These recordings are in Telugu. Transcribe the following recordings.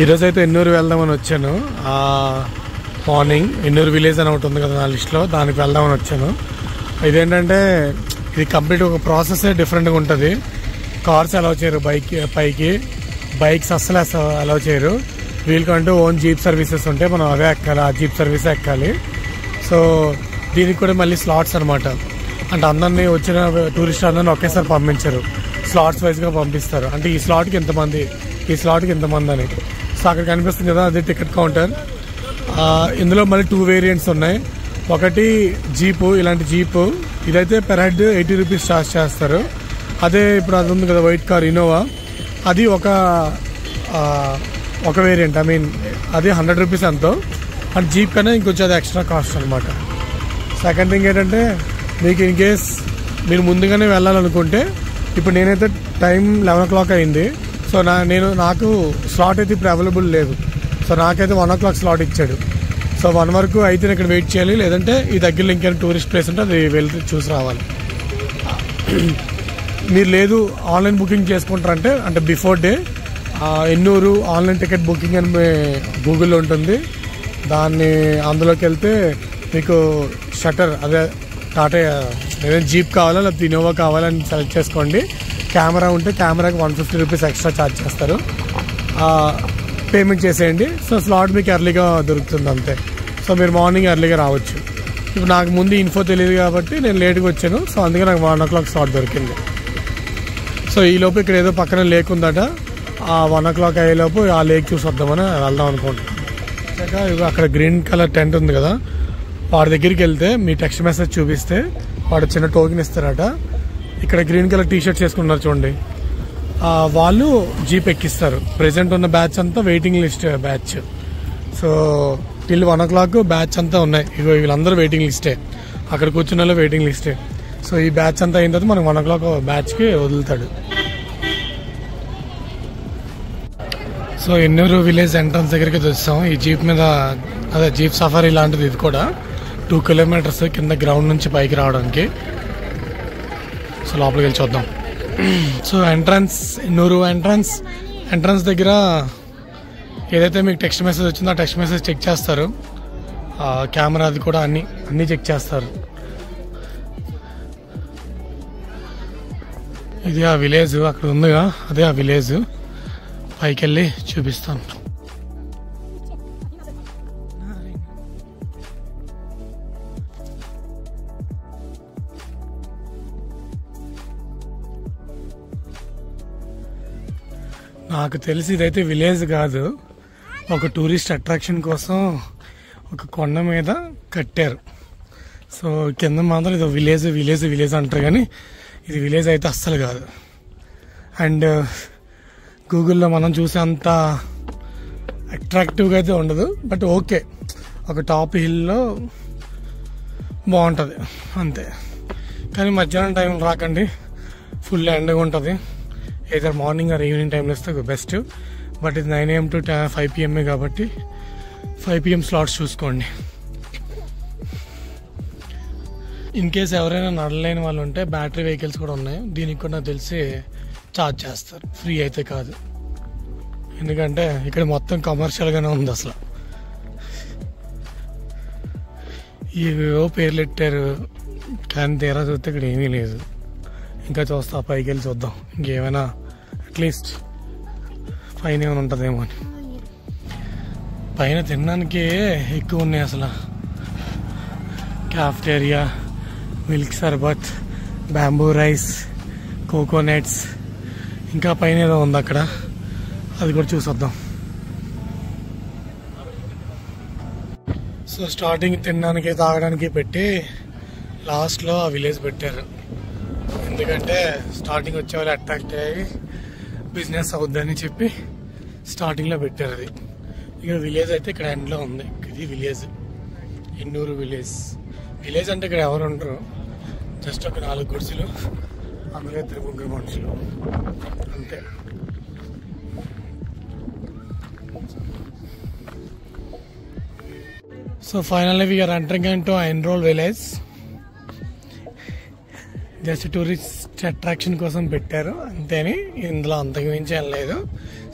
ఈరోజు అయితే ఎన్నూరు వెళ్దామని వచ్చాను. మార్నింగ్ ఎన్నూరు విలేజ్ అని ఒకటి ఉంది కదా నా లిస్ట్లో, దానికి వెళ్దామని వచ్చాను. ఇదేంటంటే ఇది కంప్లీట్ ఒక ప్రాసెస్ డిఫరెంట్గా ఉంటుంది. కార్స్ అలౌ చేయరు పైకి, బైక్స్ అస్సలు అలౌ చేయరు. వీళ్ళకంటూ ఓన్ జీప్ సర్వీసెస్ ఉంటాయి, మనం అవే ఎక్కాలి, ఆ జీప్ సర్వీసే ఎక్కాలి. సో దీనికి కూడా మళ్ళీ స్లాట్స్ అనమాట. అంటే అందరినీ వచ్చిన టూరిస్ట్ అందరినీ ఒకేసారి పంపించరు, స్లాట్స్ వైజ్గా పంపిస్తారు. అంటే ఈ స్లాట్కి ఎంతమంది, ఈ స్లాట్కి ఎంతమంది అని. సో అక్కడ కనిపిస్తుంది కదా, అది టికెట్ కౌంటర్. ఇందులో మళ్ళీ 2 వేరియంట్స్ ఉన్నాయి. ఒకటి జీపు, ఇలాంటి జీపు, ఇదైతే పెర్ హెడ్ 80 రూపీస్ చార్జ్ చేస్తారు. అదే ఇప్పుడు అది ఉంది కదా వైట్ కార్ ఇన్నోవా, అది ఒక వేరియంట్. ఐ మీన్ అది 100 రూపీస్ ఎంతో. అండ్ జీప్ కన్నా ఇంకొంచెం అది ఎక్స్ట్రా కాస్ట్ అనమాట. సెకండ్ థింగ్ ఏంటంటే మీకు ఇన్ కేస్ మీరు ముందుగానే వెళ్ళాలనుకుంటే, ఇప్పుడు నేనైతే టైం 11 o'clock అయింది. సో నాకు స్లాట్ అయితే ఇప్పుడు అవైలబుల్ లేదు. సో నాకైతే 1 o'clock స్లాట్ ఇచ్చాడు. సో 1 వరకు అయితే ఇక్కడ వెయిట్ చేయాలి, లేదంటే ఈ దగ్గరలో ఇంకేమైనా టూరిస్ట్ ప్లేస్ ఉంటే అది వెళ్తే చూసి రావాలి. మీరు లేదు ఆన్లైన్ బుకింగ్ చేసుకుంటారంటే, అంటే బిఫోర్ డే ఎన్నూరు ఆన్లైన్ టికెట్ బుకింగ్ అని గూగుల్లో ఉంటుంది. అందులోకి వెళ్తే మీకు షట్టర్, అదే టాటా ఏదైనా జీప్ కావాలా లేకపోతే ఇన్నోవా కావాలని సెలెక్ట్ చేసుకోండి. కెమెరా ఉంటే కెమెరాకి 150 రూపీస్ ఎక్స్ట్రా ఛార్జ్ చేస్తారు. పేమెంట్ చేసేయండి. సో స్లాట్ మీకు ఎర్లీగా దొరుకుతుంది అంతే. సో మీరు మార్నింగ్ ఎర్లీగా రావచ్చు. ఇప్పుడు నాకు ముందు ఇన్ఫో తెలియదు కాబట్టి నేను లేట్గా వచ్చాను. సో అందుకే నాకు 1 o'clock స్లాట్ దొరికింది. సో ఈలోపు ఇక్కడ ఏదో పక్కన లేక్ ఉందట, ఆ 1 o'clock అయ్యేలోపు ఆ లేక్ చూసి వద్దామని వెళ్దాం అనుకుంటున్నాను. అక్కడ గ్రీన్ కలర్ టెంట్ ఉంది కదా, వాడి దగ్గరికి వెళ్తే మీ టెక్స్ట్ మెసేజ్ చూపిస్తే వాడు చిన్న టోకెన్ ఇస్తారట. ఇక్కడ గ్రీన్ కలర్ టీషర్ట్స్ వేసుకున్నారు చూడండి, వాళ్ళు జీప్ ఎక్కిస్తారు. ప్రెజెంట్ ఉన్న బ్యాచ్ అంతా వెయిటింగ్ లిస్ట్ బ్యాచ్. సో వీళ్ళు 1 o'clock బ్యాచ్ అంతా ఉన్నాయి. వీళ్ళందరూ వెయిటింగ్ లిస్టే, అక్కడ కూర్చున్న వాళ్ళు వెయిటింగ్ లిస్టే. సో ఈ బ్యాచ్ అంతా అయిన తర్వాత మనకు 1 o'clock బ్యాచ్కి వదులుతాడు. So Ennore village entrance దగ్గరికి వచ్చాం. ఈ జీప్ మీద, అదే జీప్ సఫారీ లాంటిది. ఇది కూడా 2 kilometers కింద గ్రౌండ్ నుంచి పైకి రావడానికి. సో లోపలికి వెళ్ళి చూద్దాం. సో ఎన్నూరు ఎంట్రన్స్ దగ్గర ఏదైతే మీకు టెక్స్ట్ మెసేజ్ వచ్చిందో ఆ టెక్స్ట్ మెసేజ్ చెక్ చేస్తారు. కెమెరా అది కూడా అన్నీ చెక్ చేస్తారు. ఇది ఆ విలేజ్ అక్కడ ఉందిగా, అదే ఆ విలేజ్. పైకి వెళ్ళి చూపిస్తాను. నాకు తెలిసి ఇదైతే విలేజ్ కాదు, ఒక టూరిస్ట్ అట్రాక్షన్ కోసం ఒక కొండ మీద కట్టారు. సో కింద మాత్రం ఇది విలేజ్ అంటారు, కానీ ఇది విలేజ్ అయితే అస్సలు కాదు. అండ్ గూగుల్లో మనం చూసే అంత అట్రాక్టివ్గా అయితే ఉండదు, బట్ ఓకే, ఒక టాప్ హిల్లో బాగుంటుంది అంతే. కానీ మధ్యాహ్నం టైం రాకండి, ఫుల్ ఎండగా ఉంటుంది. ఏదో మార్నింగ్ ఆర్ ఈవినింగ్ టైంలో వస్తే బెస్ట్. బట్ ఇది 9 AM to 5 PM కాబట్టి 5 PM స్లాట్స్ చూసుకోండి. ఇన్ కేస్ ఎవరైనా నడలేని వాళ్ళు ఉంటే బ్యాటరీ వెహికల్స్ కూడా ఉన్నాయి. దీనికి కూడా నాకు తెలిసి ఛార్జ్ చేస్తారు, ఫ్రీ అయితే కాదు. ఎందుకంటే ఇక్కడ మొత్తం కమర్షియల్గానే ఉంది అసలు. ఏవేవో పేర్లు పెట్టారు, కానీ తీరా చూస్తే ఇక్కడ ఏమీ లేదు. ఇంకా చూస్తా, పైకి వెళ్ళి చూద్దాం ఇంకేమైనా అట్లీస్ట్ పైన ఏమైనా ఉంటుందేమో అని. పైన తినడానికి ఎక్కువ ఉన్నాయి అసలు. Cafeteria, milk sharbat, bamboo rice, coconuts, ఇంకా పైన ఏదో ఉంది అక్కడ, అది కూడా చూసొద్దాం. సో స్టార్టింగ్ తినడానికి తాగడానికి పెట్టి లాస్ట్లో ఆ విలేజ్ పెట్టారు. ఎందుకంటే స్టార్టింగ్ వచ్చే వాళ్ళు అట్రాక్ట్ అయ్యి బిజినెస్ అవుద్దని చెప్పి స్టార్టింగ్లో పెట్టారు అది. ఇక విలేజ్ అయితే ఇక్కడ ఎండ్లో ఉంది. ఇది విలేజ్, ఎన్నూరు విలేజ్ అంటే ఇక్కడ ఎవరు ఉండరు, జస్ట్ ఒక 4 గుడిసెలు, అందులో 3 మనుషులు అంతే. So finally we are entering into Enroll village. Just tourist attraction కోసం పెట్టారు అంతేని, ఇందులో అంతకు మించి ఏం లేదు.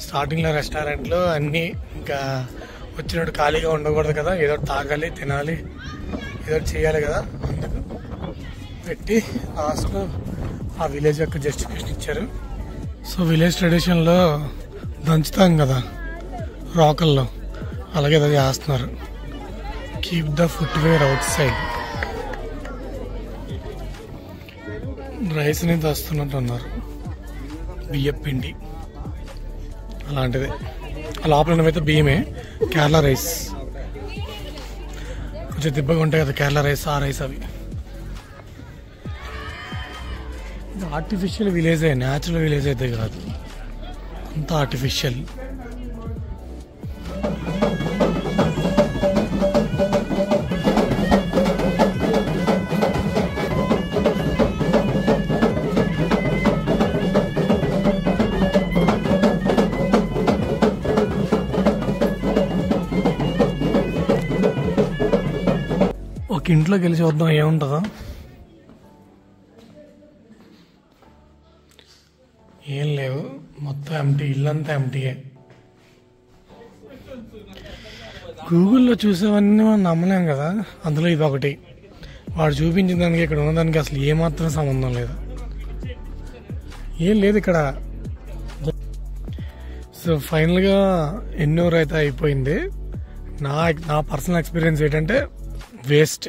స్టార్టింగ్లో రెస్టారెంట్లు అన్నీ, ఇంకా వచ్చినట్టు ఖాళీగా ఉండకూడదు కదా, ఏదో తాగాలి, తినాలి, ఏదో చేయాలి కదా, అందుకు పెట్టి లాస్ట్లో ఆ విలేజ్ యొక్క జస్టిఫికేషన్ ఇచ్చారు. సో విలేజ్ ట్రెడిషన్లో దంచుతాం కదా రోకల్లో, అలాగే ఏదో చేస్తున్నారు. Keep the footwear out side. రైస్ని దస్తున్నట్టు అన్నారు, బియ్యం పిండి అలాంటిది. లోపల అయితే బియ్యమే, కేరళ రైస్ కొంచెం దిబ్బగా ఉంటాయి కదా కేరళ రైస్, ఆ రైస్ అవి. ఇది ఆర్టిఫిషియల్ విలేజే, న్యాచురల్ విలేజ్ అయితే కాదు, అంతా ఆర్టిఫిషియల్. ఒక ఇంట్లోకి వెళ్ళి చూద్దాం ఏముంటుందో. ఏం లేవు, మొత్తం ఎంటీ, ఇల్లంతా ఎంటీయే. గూగుల్లో చూసేవన్నీ మనం నమ్మలేం కదా, అందులో ఇది ఒకటి. వాడు చూపించిన దానికి ఇక్కడ ఉన్నదానికి అసలు ఏమాత్రం సంబంధం లేదు, ఏం లేదు ఇక్కడ. సో ఫైనల్గా ఎన్నూరు అయితే అయిపోయింది. నా పర్సనల్ ఎక్స్పీరియన్స్ ఏంటంటే వేస్ట్.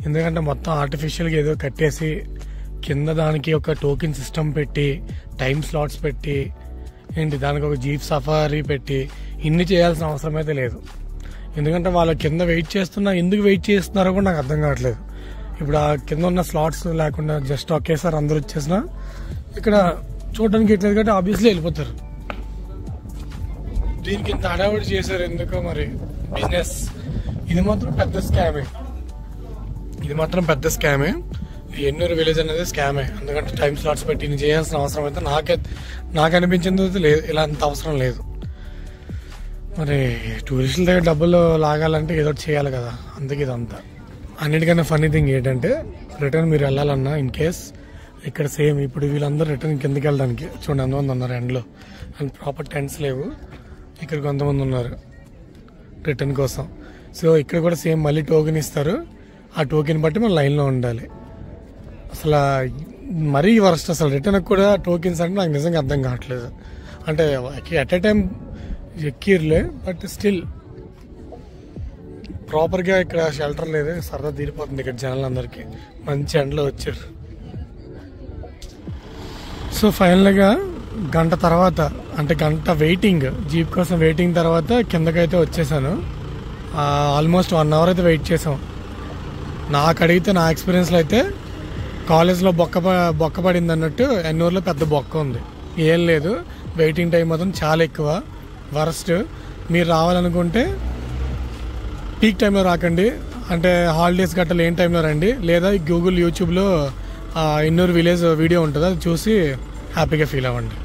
ఎందుకంటే మొత్తం ఆర్టిఫిషియల్గా ఏదో కట్టేసి కింద దానికి ఒక టోకెన్ సిస్టమ్ పెట్టి, టైం స్లాట్స్ పెట్టి, ఏంటి దానికి ఒక జీప్ సఫారీ పెట్టి ఇన్ని చేయాల్సిన అవసరం అయితే లేదు. ఎందుకంటే వాళ్ళు కింద వెయిట్ చేస్తున్నా, ఎందుకు వెయిట్ చేస్తున్నారో కూడా నాకు అర్థం కావట్లేదు. ఇప్పుడు ఆ కింద ఉన్న స్లాట్స్ లేకుండా జస్ట్ ఒకేసారి అందరూ వచ్చేసినా ఇక్కడ చూడడానికి ఎట్లేదు కాబట్టి ఆబ్వియస్లీ వెళ్ళిపోతారు. దీనికి ఇంత హడావుడి చేశారు ఎందుకో మరి. బిజినెస్ ఇది మాత్రం పెద్ద స్కామే. ఎన్నూరు విలేజ్ అనేది స్కామే. ఎందుకంటే టైం స్లాట్స్ పెట్టి ఇది చేయాల్సిన అవసరం అయితే నాకు అనిపించింది అయితే లేదు, ఇలా అంత అవసరం లేదు. మరి టూరిస్టుల దగ్గర డబ్బులు లాగాలంటే ఏదో చేయాలి కదా, అందుకే ఇదంతా. అన్నిటికన్నా ఫన్నీ థింగ్ ఏంటంటే రిటర్న్ మీరు వెళ్ళాలన్నా ఇన్ కేస్ ఇక్కడ సేమ్ ఇప్పుడు వీళ్ళందరూ రిటర్న్ కిందకి వెళ్ళడానికి చూడండి ఎంతమంది ఉన్నారు ఎండ్లో, అండ్ ప్రాపర్ టెంట్స్ లేవు. ఇక్కడ కొంతమంది ఉన్నారు రిటర్న్ కోసం. సో ఇక్కడ కూడా సేమ్ మళ్ళీ టోకెన్ ఇస్తారు, ఆ టోకెన్ బట్టి మనం లైన్లో ఉండాలి. అసలు మరీ వరస్ట్. అసలు రిటర్న్ కూడా టోకెన్స్ అంటే నాకు నిజంగా అర్థం కావట్లేదు. అంటే ఎట్ ఏ టైం ఎక్కిర్లే, బట్ స్టిల్ ప్రాపర్గా ఇక్కడ షెల్టర్ లేదు. సరదా తీరిపోతుంది ఇక్కడ జనాలందరికీ, మంచి ఎండలో వచ్చారు. సో ఫైనల్గా గంట తర్వాత, అంటే గంట వెయిటింగ్, జీప్ కోసం వెయిటింగ్ తర్వాత కిందకైతే వచ్చేసాను. ఆల్మోస్ట్ 1 అవర్ అయితే వెయిట్ చేసాం. నాకు అడిగితే నా ఎక్స్పీరియన్స్లో అయితే కాలేజ్లో బొక్క పడింది అన్నట్టు ఎన్నూరులో పెద్ద బొక్క ఉంది. ఏం లేదు, వెయిటింగ్ టైం మాత్రం చాలా ఎక్కువ, వరస్ట్. మీరు రావాలనుకుంటే పీక్ టైంలో రాకండి, అంటే హాలిడేస్ గట్ట లేని టైంలో రండి. లేదా గూగుల్ యూట్యూబ్లో ఎన్నూరు విలేజ్ వీడియో ఉంటుంది, అది చూసి హ్యాపీగా ఫీల్ అవ్వండి.